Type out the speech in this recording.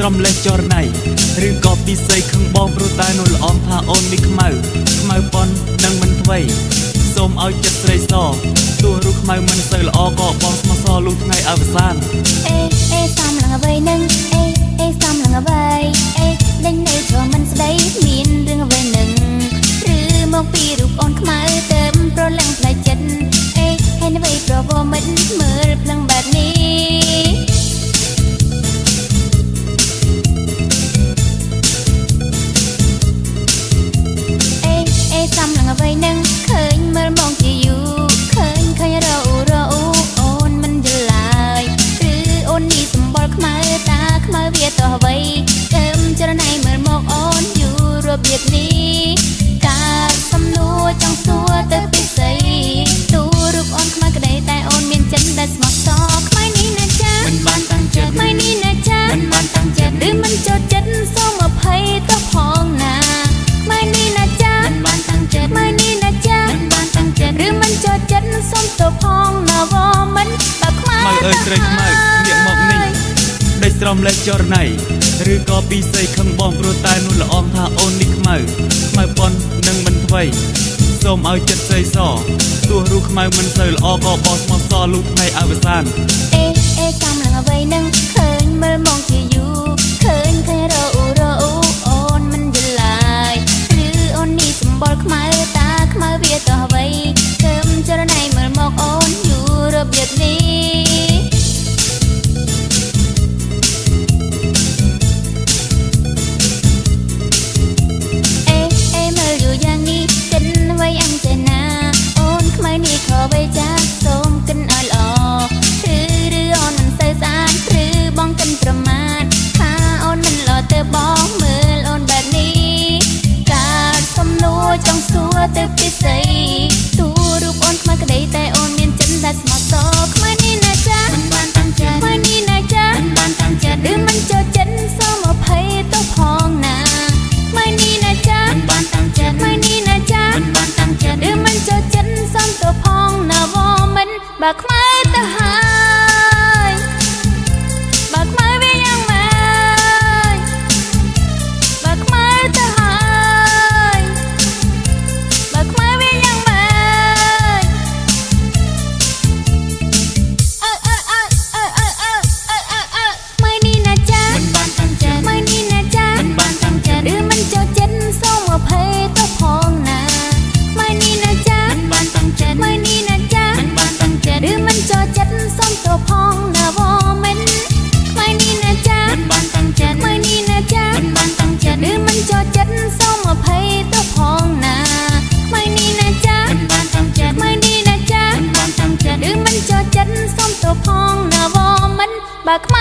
ស្រំលេះចរណៃរឿងក៏ពិសេសខឹងបងព្រោះតែនោះល្អងថាអូននេះខ្មៅប៉ុននឹងមិនថ្មីសូមឲ្យចិត្តស្រីសទោះរូបខ្មៅមិនសូវល្អក៏បងស្មោះសរលុះថ្ងៃអវសានអេសំឡងអ្វីនឹងអេសំឡងអ្វីដេញនៅព្រោះមិនស្ដីមានរឿងអ្វីនឹងឬមកពីរូបអូនខ្មៅទៅប្រលឹងផ្លែចិត្តហេតុអ្វីប្រវមិនមើលភ្លឹងបែបនេះសំឡងអ្វីនឹងឃើញមើលមកជាយូរឃើញរអ៊ូអូនមិនយល់ឡើយឬអូននេះសម្បល់ខ្មៅតាខ្មៅវាតោះអ្វីកើមចរណៃមើលមកអូនយូររបៀបនេះការសំណួរចង់សួរទៅពិសេសទូរូបអូនខ្មៅក្តីតែអូនមានចិត្តដែលស្មោះសរខ្មៅនេះណាចាមិនបានតាំងចិត្តខ្មៅនេះណាចាមិនបានតាំងចិត្តឬមិនចូលចិត្តសូមអភ័យទៅផងណាខ្មៅនេះណាចាមិនបានតាំងចិត្តខ្មៅនេះណាចាមិនបានតាំងចិត្តឬមិនចូលចិត្តសូមទៅផងណាវមិនបើខ្មៅអើយស្រីខ្មៅងាកមកនេះដេកស្រំលេះចរណៃឬក៏ពិសេសខឹងបងព្រោះតែនោះល្អងថាអូននេះខ្មៅប៉ុននឹងមិនថ្មីសូមឲ្យចិត្តស្រីសទោះរូបខ្មៅមិនសូវល្អក៏បងស្មោះសរលុះថ្ងៃអវសានអេសំឡងអ្វីនឹងឃើញមើលមកជាយូរឃើញរអ៊ូអូនមិនយល់ឡើយឬអូននេះសម្បល់ខ្មៅតាខ្មៅវាតោះអ្វីកើមចរណៃមើលមកអូនយូររបៀបនេះមើលយូរយ៉ាងនេះគិនអ្វីអញ្ចេណាអូនខ្មៅនេះខអ្វីចាសូមគិនឲ្យល្អឬអូនមិនសូវស្អាតឬបងគិនប្រមាថថាអូនមិនល្អទៅបងមើលអូនបែបនេះការសំណួរចង់សួរទៅពិសេសទូរូបអូនខ្មៅក្តីតែអូនមានចិត្តដែលស្មោះសរខ្មៅនេះណាចាមិនបានតាំងចិត្តខ្មៅនេះណាចាមិនបានតាំងចិត្តឬមិនចូលចិត្តសូមអភ័យទៅផងណាខ្មៅនេះណាចាមិនបានតាំងចិត្តខ្មៅនេះណាចាមិនបានតាំងចិត្តឬមិនចូលចិត្តសូមទៅផងណាវមិនបើខ្មៅទៅហើយបើខ្មៅវាយ៉ាងម៉េចបើខ្មៅទៅហើយបើខ្មៅវាយ៉ាងម៉េចខ្មៅនេះណាចាមិនបានតាំងចិត្តខ្មៅនេះណាចាមិនបានតាំងចិត្តឬមិនចូលចិត្តសូមអភ័យទៅផងណាខ្មៅនេះណាចាមិនបានតាំងចិត្តខ្មៅនេះណាចាមិនបានតាំងចិត្តឬមិនចូលចិត្តសូមទៅផងណាវមិនខ្មៅនេះណាចាមិនបានតាំងចិត្តខ្មៅនេះណាចាមិនបានតាំងចិត្តឬមិនចូលចិត្តសូមអភ័យទៅផងណាខ្មៅនេះណាចាមិនបានតាំងចិត្តខ្មៅនេះណាចាមិនបានតាំងចិត្តឬមិនចូលចិត្តសូមទៅផងណាវមិនបើខ្មៅ